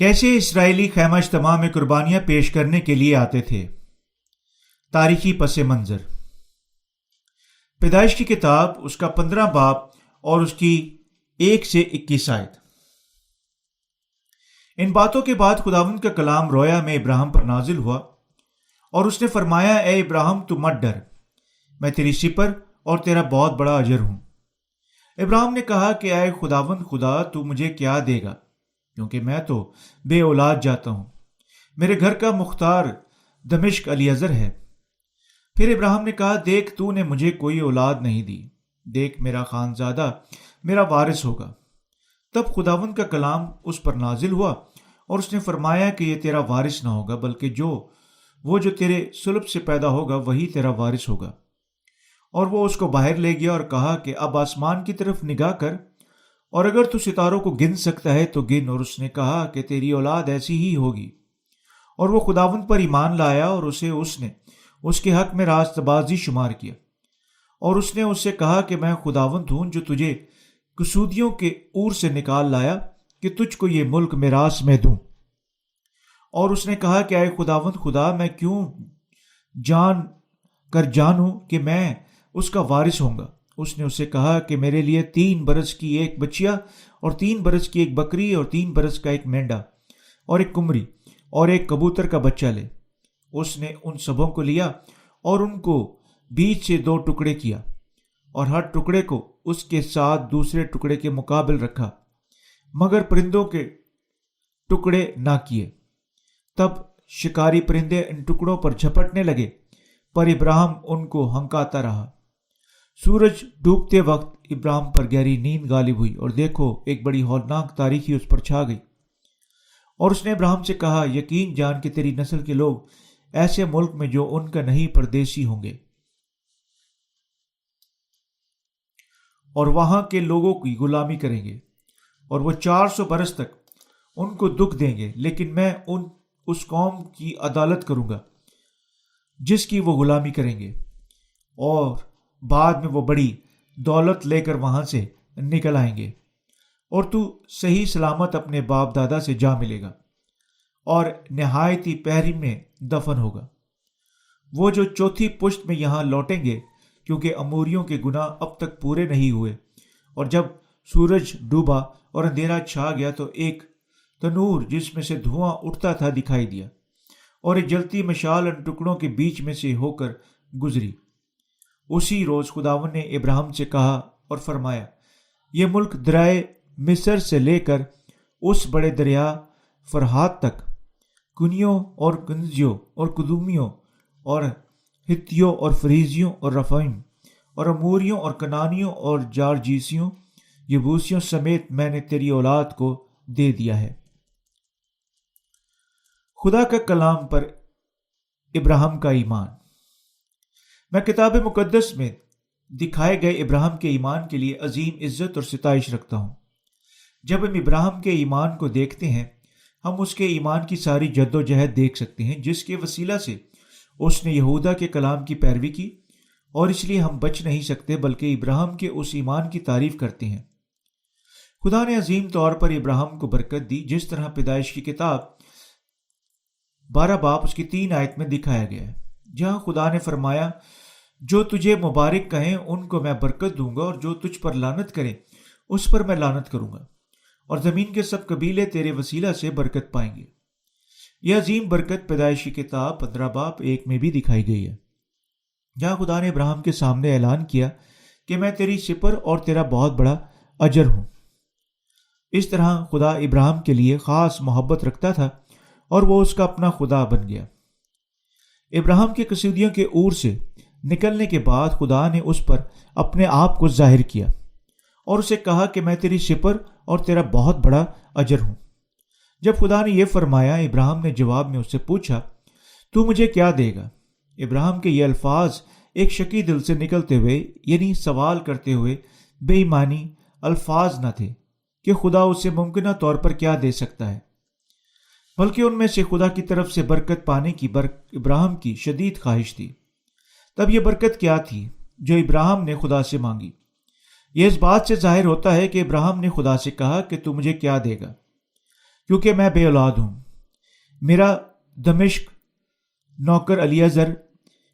کیسے اسرائیلی خیمہ اجتماع میں قربانیاں پیش کرنے کے لیے آتے تھے؟ تاریخی پس منظر۔ پیدائش کی کتاب اس کا 15 باب اور اس کی 1 سے 21 آیت۔ ان باتوں کے بعد خداوند کا کلام رویا میں ابراہیم پر نازل ہوا اور اس نے فرمایا، اے ابراہیم تو مت ڈر، میں تیری سپر اور تیرا بہت بڑا اجر ہوں۔ ابراہیم نے کہا کہ اے خداوند خدا، تو مجھے کیا دے گا، کیونکہ میں تو بے اولاد جاتا ہوں، میرے گھر کا مختار دمشق الیعزر ہے۔ پھر ابراہیم نے کہا، دیکھ تو نے مجھے کوئی اولاد نہیں دی، دیکھ میرا خانزادہ میرا وارث ہوگا۔ تب خداوند کا کلام اس پر نازل ہوا اور اس نے فرمایا کہ یہ تیرا وارث نہ ہوگا، بلکہ وہ جو تیرے صلب سے پیدا ہوگا وہی تیرا وارث ہوگا۔ اور وہ اس کو باہر لے گیا اور کہا کہ اب آسمان کی طرف نگاہ کر، اور اگر تو ستاروں کو گن سکتا ہے تو گن۔ اور اس نے کہا کہ تیری اولاد ایسی ہی ہوگی۔ اور وہ خداوند پر ایمان لایا اور اس نے اس کے حق میں راست بازی شمار کیا۔ اور اس نے اس سے کہا کہ میں خداوند ہوں جو تجھے کسودیوں کے اور سے نکال لایا کہ تجھ کو یہ ملک میراث میں دوں۔ اور اس نے کہا کہ اے خداوند خدا، میں کیوں جانوں کہ میں اس کا وارث ہوں گا؟ اس نے اسے کہا کہ میرے لیے 3 برس کی ایک بچیا اور 3 برس کی ایک بکری اور 3 برس کا ایک مینڈا اور ایک کمری اور ایک کبوتر کا بچہ لے۔ اس نے ان سبوں کو لیا اور ان کو بیچ سے 2 ٹکڑے کیا، اور ہر ٹکڑے کو اس کے ساتھ دوسرے ٹکڑے کے مقابل رکھا، مگر پرندوں کے ٹکڑے نہ کیے۔ تب شکاری پرندے ان ٹکڑوں پر جھپٹنے لگے، پر ابراہیم ان کو ہنکاتا رہا۔ سورج ڈوبتے وقت ابراہیم پر گہری نیند غالب ہوئی، اور دیکھو ایک بڑی ہولناک تاریکی اس پر چھا گئی۔ اور اس نے ابراہیم سے کہا، یقین جان کہ تیری نسل کے لوگ ایسے ملک میں جو ان کا نہیں پردیسی ہوں گے، اور وہاں کے لوگوں کی غلامی کریں گے، اور وہ 400 برس تک ان کو دکھ دیں گے، لیکن میں اس قوم کی عدالت کروں گا جس کی وہ غلامی کریں گے، اور بعد میں وہ بڑی دولت لے کر وہاں سے نکل آئیں گے، اور تو صحیح سلامت اپنے باپ دادا سے جا ملے گا اور نہایتی پہری میں دفن ہوگا۔ وہ جو 4تھی پشت میں یہاں لوٹیں گے، کیونکہ اموریوں کے گناہ اب تک پورے نہیں ہوئے۔ اور جب سورج ڈوبا اور اندھیرا چھا گیا تو ایک تنور جس میں سے دھواں اٹھتا تھا دکھائی دیا، اور ایک جلتی مشال ان ٹکڑوں کے بیچ میں سے ہو کر گزری۔ اسی روز خداوند نے ابراہیم سے کہا اور فرمایا، یہ ملک درائے مصر سے لے کر اس بڑے دریا فرات تک، کنیوں اور کنزیوں اور قدومیوں اور ہتیوں اور فریزیوں اور رفائم اور اموریوں اور کنانیوں اور جارجیسیوں یبوسیوں سمیت میں نے تیری اولاد کو دے دیا ہے۔ خدا کا کلام پر ابراہیم کا ایمان۔ میں کتاب مقدس میں دکھائے گئے ابراہیم کے ایمان کے لیے عظیم عزت اور ستائش رکھتا ہوں۔ جب ہم ابراہیم کے ایمان کو دیکھتے ہیں، ہم اس کے ایمان کی ساری جد و جہد دیکھ سکتے ہیں جس کے وسیلہ سے اس نے یہودا کے کلام کی پیروی کی، اور اس لیے ہم بچ نہیں سکتے بلکہ ابراہیم کے اس ایمان کی تعریف کرتے ہیں۔ خدا نے عظیم طور پر ابراہیم کو برکت دی، جس طرح پیدائش کی کتاب 12 باب اس کی 3 آیت میں دکھایا گیا ہے، جہاں خدا نے فرمایا، جو تجھے مبارک کہیں ان کو میں برکت دوں گا، اور جو تجھ پر لعنت کریں اس پر میں لعنت کروں گا، اور زمین کے سب قبیلے تیرے وسیلہ سے برکت پائیں گے۔ یہ عظیم برکت پیدائش کی کتاب 15 باب 1 میں بھی دکھائی گئی ہے، جہاں خدا نے ابراہیم کے سامنے اعلان کیا کہ میں تیری سپر اور تیرا بہت بڑا اجر ہوں۔ اس طرح خدا ابراہیم کے لیے خاص محبت رکھتا تھا، اور وہ اس کا اپنا خدا بن گیا۔ ابراہیم کے کسودیوں کے اور سے نکلنے کے بعد خدا نے اس پر اپنے آپ کو ظاہر کیا اور اسے کہا کہ میں تیری سپر اور تیرا بہت بڑا اجر ہوں۔ جب خدا نے یہ فرمایا، ابراہیم نے جواب میں اس سے پوچھا، تو مجھے کیا دے گا؟ ابراہیم کے یہ الفاظ ایک شکی دل سے نکلتے ہوئے، یعنی سوال کرتے ہوئے بے ایمانی الفاظ نہ تھے کہ خدا اسے ممکنہ طور پر کیا دے سکتا ہے، بلکہ ان میں سے خدا کی طرف سے برکت پانے کی ابراہیم کی شدید خواہش تھی۔ تب یہ برکت کیا تھی جو ابراہیم نے خدا سے مانگی؟ یہ اس بات سے ظاہر ہوتا ہے کہ ابراہیم نے خدا سے کہا کہ تو مجھے کیا دے گا، کیونکہ میں بے اولاد ہوں۔ میرا دمشق نوکر الیعزر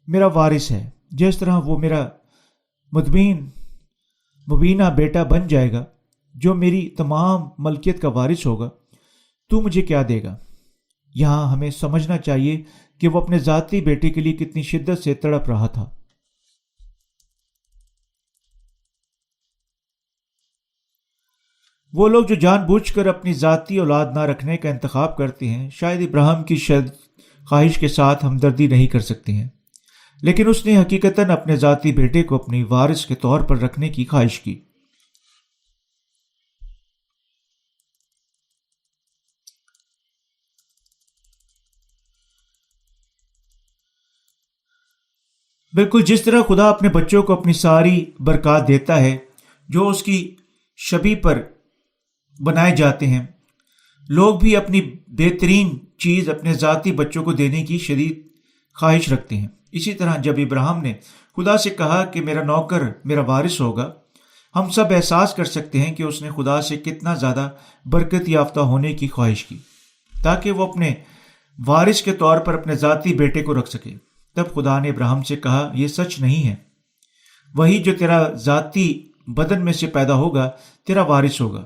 میرا وارث ہے، جس طرح وہ میرا مبینہ بیٹا بن جائے گا جو میری تمام ملکیت کا وارث ہوگا، تو مجھے کیا دے گا؟ یہاں ہمیں سمجھنا چاہیے کہ وہ اپنے ذاتی بیٹے کے لیے کتنی شدت سے تڑپ رہا تھا۔ وہ لوگ جو جان بوجھ کر اپنی ذاتی اولاد نہ رکھنے کا انتخاب کرتے ہیں شاید ابراہیم کی خواہش کے ساتھ ہمدردی نہیں کر سکتے ہیں، لیکن اس نے حقیقتاً اپنے ذاتی بیٹے کو اپنی وارث کے طور پر رکھنے کی خواہش کی۔ بالکل جس طرح خدا اپنے بچوں کو اپنی ساری برکات دیتا ہے جو اس کی شبیہ پر بنائے جاتے ہیں، لوگ بھی اپنی بہترین چیز اپنے ذاتی بچوں کو دینے کی شدید خواہش رکھتے ہیں۔ اسی طرح جب ابراہیم نے خدا سے کہا کہ میرا نوکر میرا وارث ہوگا، ہم سب احساس کر سکتے ہیں کہ اس نے خدا سے کتنا زیادہ برکت یافتہ ہونے کی خواہش کی تاکہ وہ اپنے وارث کے طور پر اپنے ذاتی بیٹے کو رکھ سکے۔ تب خدا نے ابراہیم سے کہا، یہ سچ نہیں ہے، وہی جو تیرا ذاتی بدن میں سے پیدا ہوگا تیرا وارث ہوگا،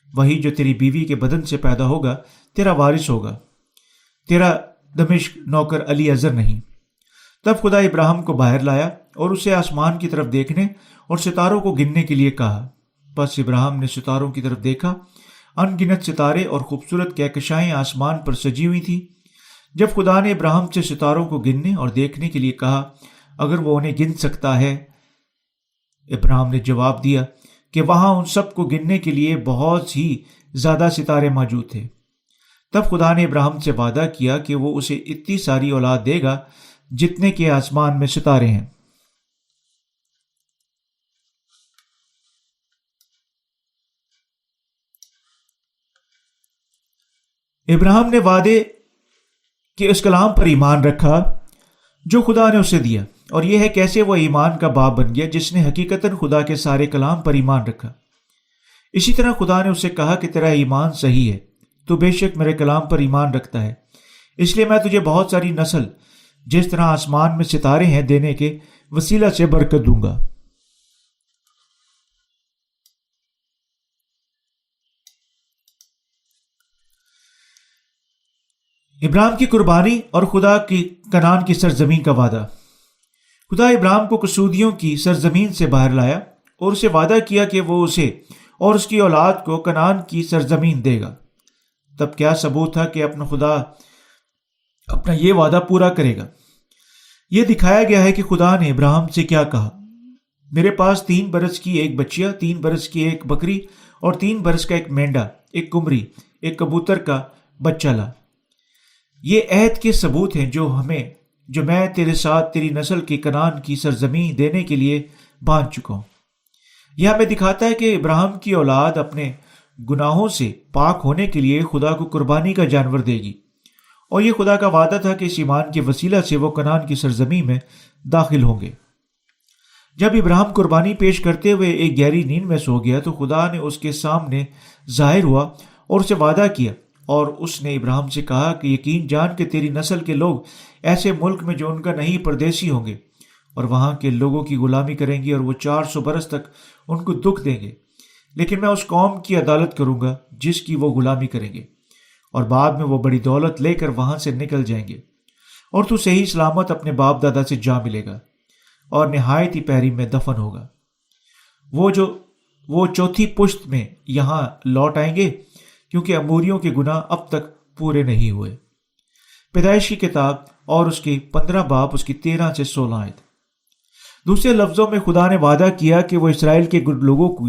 وہی جو تیری بیوی کے بدن سے پیدا ہوگا تیرا وارث ہوگا، تیرا دمشق نوکر الیعزر نہیں۔ تب خدا ابراہیم کو باہر لایا اور اسے آسمان کی طرف دیکھنے اور ستاروں کو گننے کے لیے کہا۔ پس ابراہیم نے ستاروں کی طرف دیکھا، ان گنت ستارے اور خوبصورت کہکشائیں آسمان پر سجی ہوئی تھی۔ جب خدا نے ابراہیم سے ستاروں کو گننے اور دیکھنے کے لیے کہا، اگر وہ انہیں گن سکتا ہے، ابراہیم نے جواب دیا کہ وہاں ان سب کو گننے کے لیے بہت ہی زیادہ ستارے موجود تھے۔ تب خدا نے ابراہیم سے وعدہ کیا کہ وہ اسے اتنی ساری اولاد دے گا جتنے کہ آسمان میں ستارے ہیں۔ ابراہیم نے وعدے کے اس کلام پر ایمان رکھا جو خدا نے اسے دیا، اور یہ ہے کیسے وہ ایمان کا باپ بن گیا جس نے حقیقتاً خدا کے سارے کلام پر ایمان رکھا۔ اسی طرح خدا نے اسے کہا کہ تیرا ایمان صحیح ہے، تو بے شک میرے کلام پر ایمان رکھتا ہے، اس لیے میں تجھے بہت ساری نسل جس طرح آسمان میں ستارے ہیں دینے کے وسیلہ سے برکت دوں گا۔ ابراہیم کی قربانی اور خدا کی کنعان کی سرزمین کا وعدہ۔ خدا ابراہیم کو کسودیوں کی سرزمین سے باہر لایا اور اسے وعدہ کیا کہ وہ اسے اور اس کی اولاد کو کنعان کی سرزمین دے گا۔ تب کیا ثبوت تھا کہ اپنا خدا اپنا یہ وعدہ پورا کرے گا؟ یہ دکھایا گیا ہے کہ خدا نے ابراہیم سے کیا کہا، میرے پاس 3 برس کی ایک بچیا، 3 برس کی ایک بکری اور 3 برس کا ایک مینڈا، ایک کمری، ایک کبوتر کا بچہ لا۔ یہ عہد کے ثبوت ہیں جو میں تیرے ساتھ تیری نسل کی کنعان کی سرزمین دینے کے لیے باندھ چکا ہوں۔ یہ ہمیں دکھاتا ہے کہ ابراہیم کی اولاد اپنے گناہوں سے پاک ہونے کے لیے خدا کو قربانی کا جانور دے گی، اور یہ خدا کا وعدہ تھا کہ اس ایمان کے وسیلہ سے وہ کنعان کی سرزمین میں داخل ہوں گے۔ جب ابراہیم قربانی پیش کرتے ہوئے ایک گہری نیند میں سو گیا تو خدا نے اس کے سامنے ظاہر ہوا اور اسے وعدہ کیا، اور اس نے ابراہیم سے کہا کہ یقین جان کہ تیری نسل کے لوگ ایسے ملک میں جو ان کا نہیں پردیسی ہوں گے اور وہاں کے لوگوں کی غلامی کریں گے، اور وہ 400 برس تک ان کو دکھ دیں گے، لیکن میں اس قوم کی عدالت کروں گا جس کی وہ غلامی کریں گے، اور بعد میں وہ بڑی دولت لے کر وہاں سے نکل جائیں گے، اور تو صحیح سلامت اپنے باپ دادا سے جا ملے گا اور نہایت ہی پیری میں دفن ہوگا۔ وہ چوتھی پشت میں یہاں لوٹ آئیں گے کیونکہ اموریوں کے گناہ اب تک پورے نہیں ہوئے۔ پیدائش کی کتاب اور اس کی 15 باب اس کی 13 سے 16 آیت۔ دوسرے لفظوں میں خدا نے وعدہ کیا کہ وہ اسرائیل کے لوگوں کو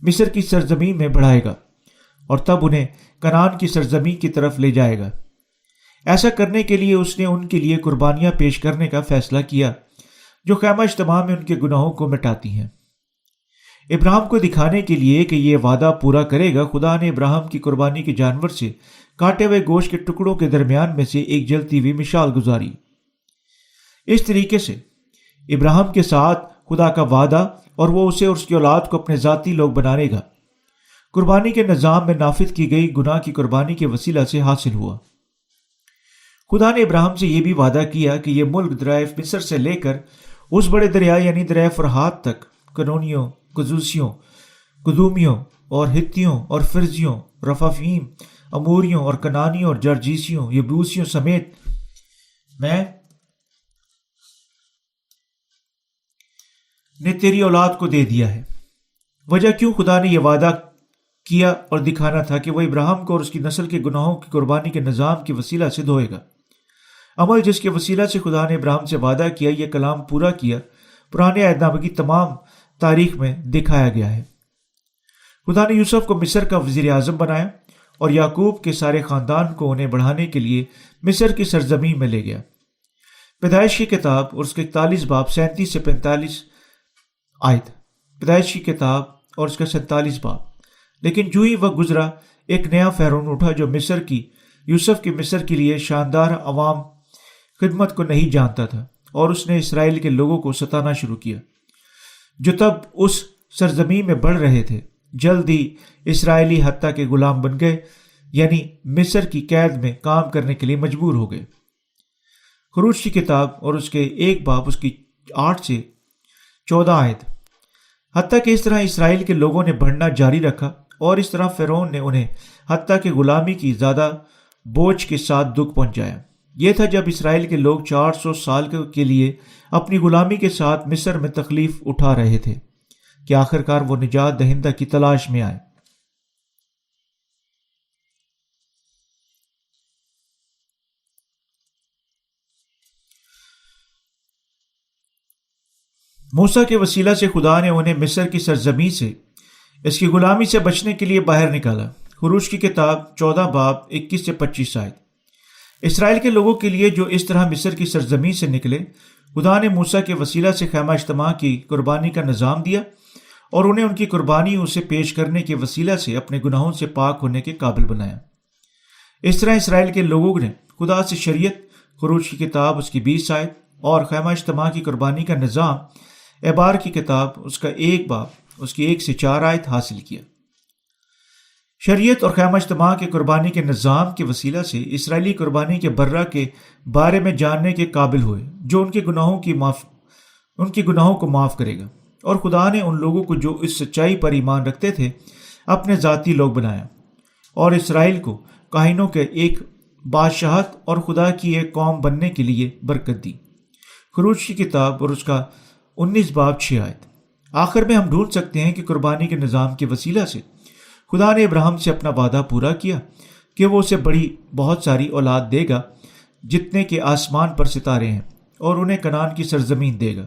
مصر کی سرزمین میں بڑھائے گا اور تب انہیں کنعان کی سرزمین کی طرف لے جائے گا۔ ایسا کرنے کے لیے اس نے ان کے لیے قربانیاں پیش کرنے کا فیصلہ کیا جو خیمہ اجتماع میں ان کے گناہوں کو مٹاتی ہیں۔ ابراہیم کو دکھانے کے لیے کہ یہ وعدہ پورا کرے گا، خدا نے ابراہیم کی قربانی کے جانور سے کاٹے ہوئے گوشت کے ٹکڑوں کے درمیان میں سے ایک جلتی ہوئی مشال گزاری۔ اس طریقے سے ابراہیم کے ساتھ خدا کا وعدہ، اور وہ اسے اور اس کی اولاد کو اپنے ذاتی لوگ بنانے گا۔ قربانی کے نظام میں نافذ کی گئی گناہ کی قربانی کے وسیلہ سے حاصل ہوا۔ خدا نے ابراہیم سے یہ بھی وعدہ کیا کہ یہ ملک درائے مصر سے لے کر اس بڑے دریا یعنی دریا فرات تک کنونیوں، قزوسیوں، قدومیوں اور ہتیوں اور فرزیوں، رفافیم، اموریوں اور کنانیوں اور جرجیسیوں، یبوسیوں سمیت میں نے تیری اولاد کو دے دیا ہے۔ وجہ کیوں خدا نے یہ وعدہ کیا اور دکھانا تھا کہ وہ ابراہیم کو اور اس کی نسل کے گناہوں کی قربانی کے نظام کے وسیلہ سے دھوئے گا۔ عمل جس کے وسیلہ سے خدا نے ابراہیم سے وعدہ کیا، یہ کلام پورا کیا پرانے عہد نامہ کی تمام تاریخ میں دکھایا گیا ہے۔ خدا نے یوسف کو مصر کا وزیر اعظم بنایا اور یعقوب کے سارے خاندان کو انہیں بڑھانے کے لیے مصر کی سرزمین میں لے گیا۔ پیدائش کی کتاب اور اس کے 41 باب 37 سے 45 آیت۔ پیدائش کی کتاب اور اس کا 47 باب۔ لیکن جو ہی وقت گزرا، ایک نیا فرعون اٹھا جو یوسف کی مصر کے لیے شاندار عوام خدمت کو نہیں جانتا تھا، اور اس نے اسرائیل کے لوگوں کو ستانا شروع کیا جو تب اس سرزمین میں بڑھ رہے تھے۔ جلد ہی اسرائیلی حتیٰ کے غلام بن گئے، یعنی مصر کی قید میں کام کرنے کے لیے مجبور ہو گئے۔ خروج کی کتاب اور اس کے 1 باب اس کی 8 سے 14 آیت۔ حتیٰ کہ اس طرح اسرائیل کے لوگوں نے بڑھنا جاری رکھا، اور اس طرح فرعون نے انہیں حتیٰ کہ غلامی کی زیادہ بوجھ کے ساتھ دکھ پہنچایا۔ یہ تھا جب اسرائیل کے لوگ 400 سال کے لیے اپنی غلامی کے ساتھ مصر میں تکلیف اٹھا رہے تھے کہ آخرکار وہ نجات دہندہ کی تلاش میں آئے۔ موسیٰ کے وسیلہ سے خدا نے انہیں مصر کی سرزمین سے اس کی غلامی سے بچنے کے لیے باہر نکالا۔ خروج کی کتاب 14 باب 21 سے 25 آیت۔ اسرائیل کے لوگوں کے لیے جو اس طرح مصر کی سرزمین سے نکلے، خدا نے موسیٰ کے وسیلہ سے خیمہ اجتماع کی قربانی کا نظام دیا اور انہیں ان کی قربانی اسے پیش کرنے کے وسیلہ سے اپنے گناہوں سے پاک ہونے کے قابل بنایا۔ اس طرح اسرائیل کے لوگوں نے خدا سے شریعت، خروج کی کتاب اس کی 20 آیت، اور خیمہ اجتماع کی قربانی کا نظام، اعبار کی کتاب اس کا 1 باب اس کی 1 سے 4 آیت حاصل کیا۔ شریعت اور خیمہ اجتماع کے قربانی کے نظام کے وسیلہ سے اسرائیلی قربانی کے برہ کے بارے میں جاننے کے قابل ہوئے جو ان کے گناہوں کو معاف کرے گا، اور خدا نے ان لوگوں کو جو اس سچائی پر ایمان رکھتے تھے اپنے ذاتی لوگ بنایا، اور اسرائیل کو کاہنوں کے ایک بادشاہت اور خدا کی ایک قوم بننے کے لیے برکت دی۔ خروج کی کتاب اور اس کا 19 باب 6 آیت۔ آخر میں ہم ڈھونڈ سکتے ہیں کہ قربانی کے نظام کے وسیلہ سے خدا نے ابراہیم سے اپنا وعدہ پورا کیا کہ وہ اسے بہت ساری اولاد دے گا جتنے کہ آسمان پر ستارے ہیں، اور انہیں کنعان کی سرزمین دے گا۔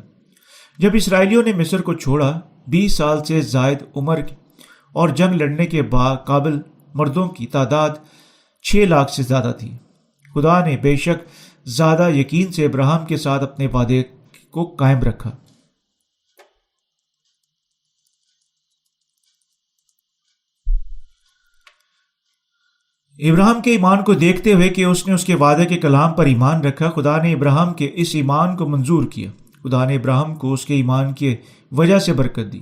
جب اسرائیلیوں نے مصر کو چھوڑا، 20 سال سے زائد عمر اور جنگ لڑنے کے قابل مردوں کی تعداد 6 لاکھ سے زیادہ تھی۔ خدا نے بے شک زیادہ یقین سے ابراہیم کے ساتھ اپنے وعدے کو قائم رکھا۔ ابراہیم کے ایمان کو دیکھتے ہوئے کہ اس نے اس کے وعدے کے کلام پر ایمان رکھا، خدا نے ابراہیم کے اس ایمان کو منظور کیا۔ خدا نے ابراہیم کو اس کے ایمان کی وجہ سے برکت دی۔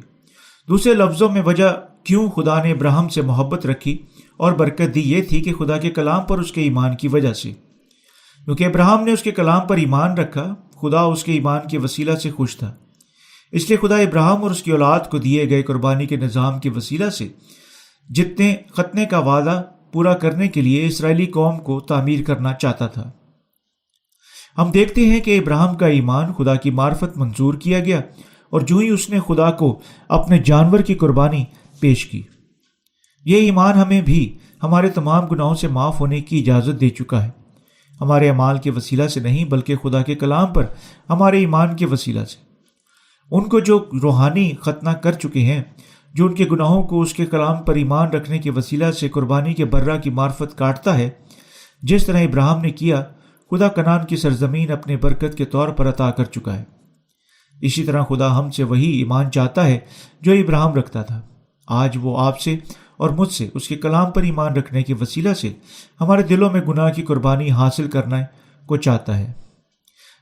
دوسرے لفظوں میں وجہ کیوں خدا نے ابراہیم سے محبت رکھی اور برکت دی یہ تھی کہ خدا کے کلام پر اس کے ایمان کی وجہ سے۔ کیونکہ ابراہیم نے اس کے کلام پر ایمان رکھا، خدا اس کے ایمان کے وسیلہ سے خوش تھا۔ اس لیے خدا ابراہیم اور اس کی اولاد کو دیے گئے قربانی کے نظام کے وسیلہ سے جتنے ختنے کا وعدہ پورا کرنے کے لیے اسرائیلی قوم کو تعمیر کرنا چاہتا تھا۔ ہم دیکھتے ہیں کہ ابراہیم کا ایمان خدا کی معرفت منظور کیا گیا، اور جو ہی اس نے خدا کو اپنے جانور کی قربانی پیش کی، یہ ایمان ہمیں بھی ہمارے تمام گناہوں سے معاف ہونے کی اجازت دے چکا ہے، ہمارے اعمال کے وسیلہ سے نہیں بلکہ خدا کے کلام پر ہمارے ایمان کے وسیلہ سے۔ ان کو جو روحانی ختنہ کر چکے ہیں، جو ان کے گناہوں کو اس کے کلام پر ایمان رکھنے کے وسیلہ سے قربانی کے برہ کی معرفت کاٹتا ہے، جس طرح ابراہیم نے کیا، خدا کنعان کی سرزمین اپنے برکت کے طور پر عطا کر چکا ہے۔ اسی طرح خدا ہم سے وہی ایمان چاہتا ہے جو ابراہیم رکھتا تھا۔ آج وہ آپ سے اور مجھ سے اس کے کلام پر ایمان رکھنے کے وسیلہ سے ہمارے دلوں میں گناہ کی قربانی حاصل کرنے کو چاہتا ہے،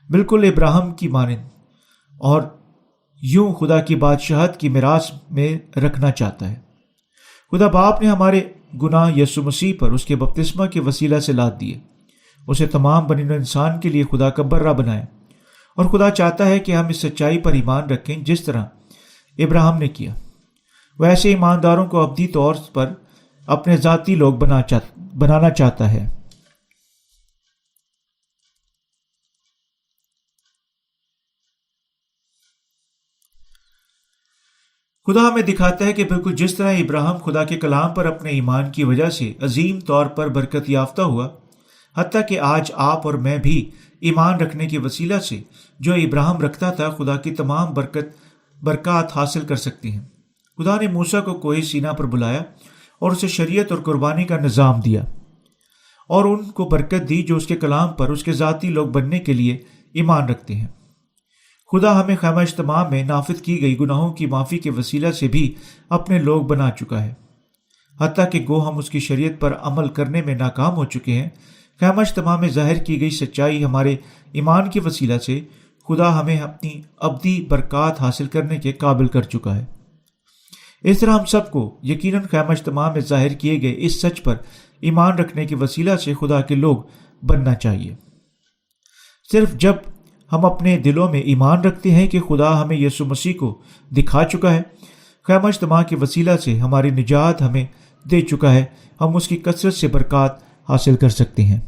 بالکل ابراہیم کی مانند، اور یوں خدا کی بادشاہت کی میراث میں رکھنا چاہتا ہے۔ خدا باپ نے ہمارے گناہ یسوع مسیح پر اس کے بپتسمہ کے وسیلہ سے لاد دیے، اسے تمام بنی نوع انسان کے لیے خدا کا برہ بنائے، اور خدا چاہتا ہے کہ ہم اس سچائی پر ایمان رکھیں جس طرح ابراہیم نے کیا۔ وہ ایسے ایمانداروں کو ابدی طور پر اپنے ذاتی لوگ بنانا چاہتا ہے۔ خدا ہمیں دکھاتا ہے کہ بالکل جس طرح ابراہیم خدا کے کلام پر اپنے ایمان کی وجہ سے عظیم طور پر برکت یافتہ ہوا، حتیٰ کہ آج آپ اور میں بھی ایمان رکھنے کے وسیلہ سے جو ابراہیم رکھتا تھا خدا کی تمام برکات حاصل کر سکتے ہیں۔ خدا نے موسیٰ کو کوہ سینا پر بلایا اور اسے شریعت اور قربانی کا نظام دیا، اور ان کو برکت دی جو اس کے کلام پر اس کے ذاتی لوگ بننے کے لیے ایمان رکھتے ہیں۔ خدا ہمیں خیمہ اجتماع میں نافذ کی گئی گناہوں کی معافی کے وسیلہ سے بھی اپنے لوگ بنا چکا ہے، حتیٰ کہ گو ہم اس کی شریعت پر عمل کرنے میں ناکام ہو چکے ہیں۔ خیمہ اجتماع میں ظاہر کی گئی سچائی ہمارے ایمان کے وسیلہ سے خدا ہمیں اپنی ابدی برکات حاصل کرنے کے قابل کر چکا ہے۔ اس طرح ہم سب کو یقیناً خیمہ اجتماع میں ظاہر کیے گئے اس سچ پر ایمان رکھنے کے وسیلہ سے خدا کے لوگ بننا چاہیے۔ صرف جب ہم اپنے دلوں میں ایمان رکھتے ہیں کہ خدا ہمیں یسوع مسیح کو دکھا چکا ہے، خیمہ اجتماع کے وسیلہ سے ہماری نجات ہمیں دے چکا ہے، ہم اس کی کثرت سے برکات حاصل کر سکتے ہیں۔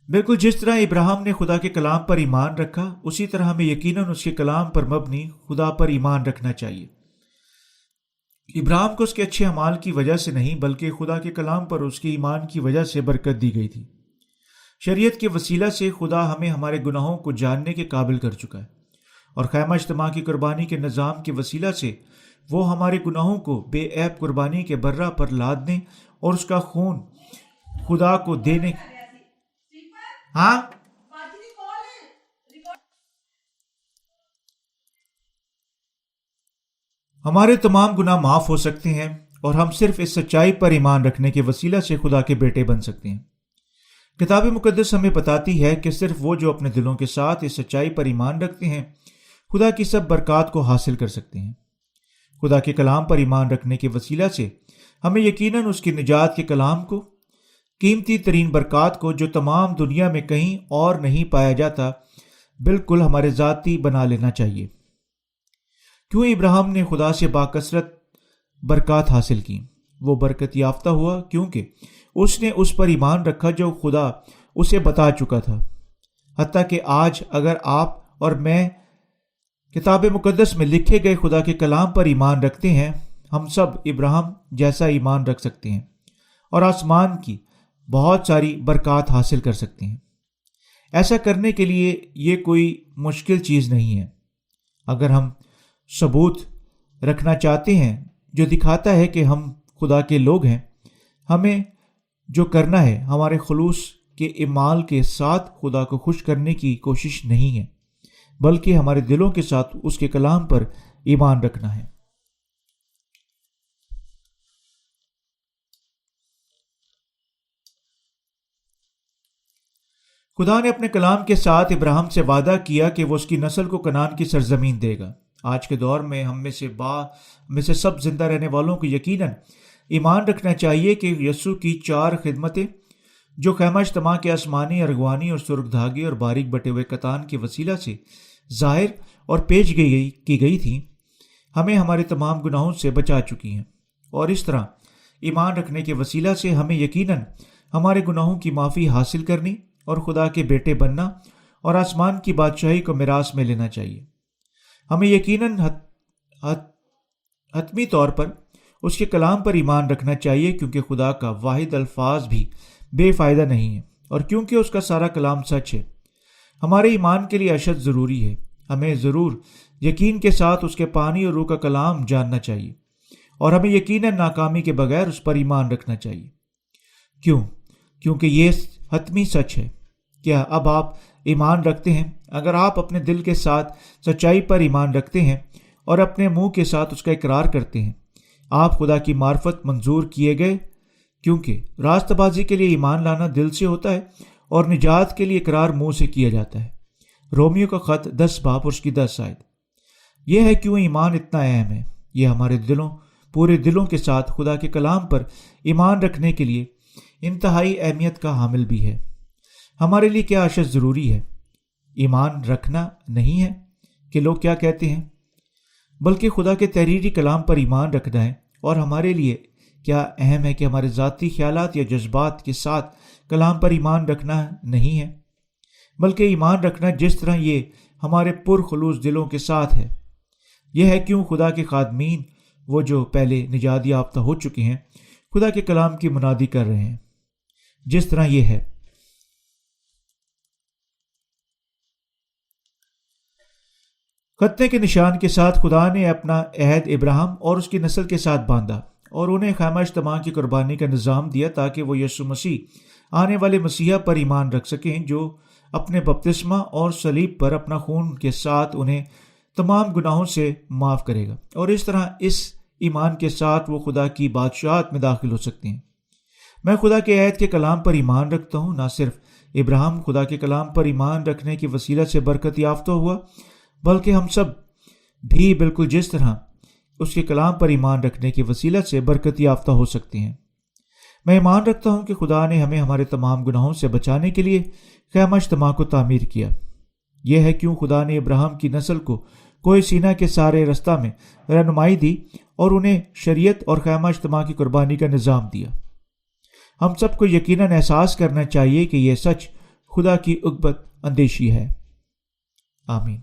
بالکل جس طرح ابراہیم نے خدا کے کلام پر ایمان رکھا، اسی طرح ہمیں یقیناً اس کے کلام پر مبنی خدا پر ایمان رکھنا چاہیے۔ ابراہیم کو اس کے اچھے اعمال کی وجہ سے نہیں بلکہ خدا کے کلام پر اس کے ایمان کی وجہ سے برکت دی گئی تھی۔ شریعت کے وسیلہ سے خدا ہمیں ہمارے گناہوں کو جاننے کے قابل کر چکا ہے، اور خیمہ اجتماع کی قربانی کے نظام کے وسیلہ سے وہ ہمارے گناہوں کو بے عیب قربانی کے برہ پر لادنے اور اس کا خون خدا کو دینے ہمارے تمام گناہ معاف ہو سکتے ہیں، اور ہم صرف اس سچائی پر ایمان رکھنے کے وسیلہ سے خدا کے بیٹے بن سکتے ہیں۔ کتاب مقدس ہمیں بتاتی ہے کہ صرف وہ جو اپنے دلوں کے ساتھ اس سچائی پر ایمان رکھتے ہیں خدا کی سب برکات کو حاصل کر سکتے ہیں۔ خدا کے کلام پر ایمان رکھنے کے وسیلہ سے ہمیں یقیناً اس کی نجات کے کلام کو، قیمتی ترین برکات کو جو تمام دنیا میں کہیں اور نہیں پایا جاتا، بالکل ہمارے ذاتی بنا لینا چاہیے۔ کیوں ابراہیم نے خدا سے باکثرت برکات حاصل کی؟ وہ برکت یافتہ ہوا کیونکہ اس نے اس پر ایمان رکھا جو خدا اسے بتا چکا تھا۔ حتیٰ کہ آج اگر آپ اور میں کتاب مقدس میں لکھے گئے خدا کے کلام پر ایمان رکھتے ہیں، ہم سب ابراہیم جیسا ایمان رکھ سکتے ہیں اور آسمان کی بہت ساری برکات حاصل کر سکتے ہیں۔ ایسا کرنے کے لیے یہ کوئی مشکل چیز نہیں ہے۔ اگر ہم ثبوت رکھنا چاہتے ہیں جو دکھاتا ہے کہ ہم خدا کے لوگ ہیں، ہمیں جو کرنا ہے ہمارے خلوص کے اعمال کے ساتھ خدا کو خوش کرنے کی کوشش نہیں ہے، بلکہ ہمارے دلوں کے ساتھ اس کے کلام پر ایمان رکھنا ہے۔ خدا نے اپنے کلام کے ساتھ ابراہیم سے وعدہ کیا کہ وہ اس کی نسل کو کنعان کی سرزمین دے گا۔ آج کے دور میں ہم میں سے سب زندہ رہنے والوں کو یقیناً ایمان رکھنا چاہیے کہ یسوع کی 4 خدمتیں جو خیمہ اجتماع کے آسمانی، ارغوانی اور سرخ دھاگے اور باریک بٹے ہوئے کتان کے وسیلہ سے ظاہر اور پیش کی گئی تھیں، ہمیں ہمارے تمام گناہوں سے بچا چکی ہیں، اور اس طرح ایمان رکھنے کے وسیلہ سے ہمیں یقیناً ہمارے گناہوں کی معافی حاصل کرنی اور خدا کے بیٹے بننا اور آسمان کی بادشاہی کو میراث میں لینا چاہیے۔ ہمیں یقیناً حتمی طور پر اس کے کلام پر ایمان رکھنا چاہیے، کیونکہ خدا کا واحد الفاظ بھی بے فائدہ نہیں ہے، اور کیونکہ اس کا سارا کلام سچ ہے۔ ہمارے ایمان کے لیے اشد ضروری ہے۔ ہمیں ضرور یقین کے ساتھ اس کے پانی اور روح کا کلام جاننا چاہیے، اور ہمیں یقیناً ناکامی کے بغیر اس پر ایمان رکھنا چاہیے۔ کیونکہ یہ حتمی سچ ہے۔ کیا اب آپ ایمان رکھتے ہیں؟ اگر آپ اپنے دل کے ساتھ سچائی پر ایمان رکھتے ہیں اور اپنے منہ کے ساتھ اس کا اقرار کرتے ہیں، آپ خدا کی معرفت منظور کیے گئے کیونکہ راستہ بازی کے لیے ایمان لانا دل سے ہوتا ہے اور نجات کے لیے اقرار منہ سے کیا جاتا ہے۔ رومیو کا خط 10 باب اور اس کی 10 آیت۔ یہ ہے کیوں ایمان اتنا اہم ہے۔ یہ ہمارے پورے دلوں کے ساتھ خدا کے کلام پر ایمان رکھنے کے لیے انتہائی اہمیت کا حامل بھی ہے۔ ہمارے لیے کیا اشد ضروری ہے؟ ایمان رکھنا نہیں ہے کہ لوگ کیا کہتے ہیں، بلکہ خدا کے تحریری کلام پر ایمان رکھنا ہے۔ اور ہمارے لیے کیا اہم ہے کہ ہمارے ذاتی خیالات یا جذبات کے ساتھ کلام پر ایمان رکھنا نہیں ہے، بلکہ ایمان رکھنا جس طرح یہ ہمارے پرخلوص دلوں کے ساتھ ہے۔ یہ ہے کیوں خدا کے خادمین، وہ جو پہلے نجات یافتہ ہو چکے ہیں، خدا کے کلام کی منادی کر رہے ہیں جس طرح یہ ہے۔ خطے کے نشان کے ساتھ خدا نے اپنا عہد ابراہیم اور اس کی نسل کے ساتھ باندھا اور انہیں خیمہ اجتماع کی قربانی کا نظام دیا تاکہ وہ یسوع مسیح آنے والے مسیحا پر ایمان رکھ سکیں، جو اپنے بپتسمہ اور صلیب پر اپنا خون کے ساتھ انہیں تمام گناہوں سے معاف کرے گا، اور اس طرح اس ایمان کے ساتھ وہ خدا کی بادشاہت میں داخل ہو سکتے ہیں۔ میں خدا کے عہد کے کلام پر ایمان رکھتا ہوں۔ نہ صرف ابراہیم خدا کے کلام پر ایمان رکھنے کی وسیلہ سے برکت یافتہ ہوا، بلکہ ہم سب بھی بالکل جس طرح اس کے کلام پر ایمان رکھنے کی وسیلہ سے برکت یافتہ ہو سکتے ہیں۔ میں ایمان رکھتا ہوں کہ خدا نے ہمیں ہمارے تمام گناہوں سے بچانے کے لیے خیمہ اجتماع کو تعمیر کیا۔ یہ ہے کیوں خدا نے ابراہیم کی نسل کو کوہ سینا کے سارے رستہ میں رہنمائی دی اور انہیں شریعت اور خیمہ اجتماع کی قربانی کا نظام دیا۔ ہم سب کو یقیناً احساس کرنا چاہیے کہ یہ سچ خدا کی اگبت اندیشی ہے۔ آمین۔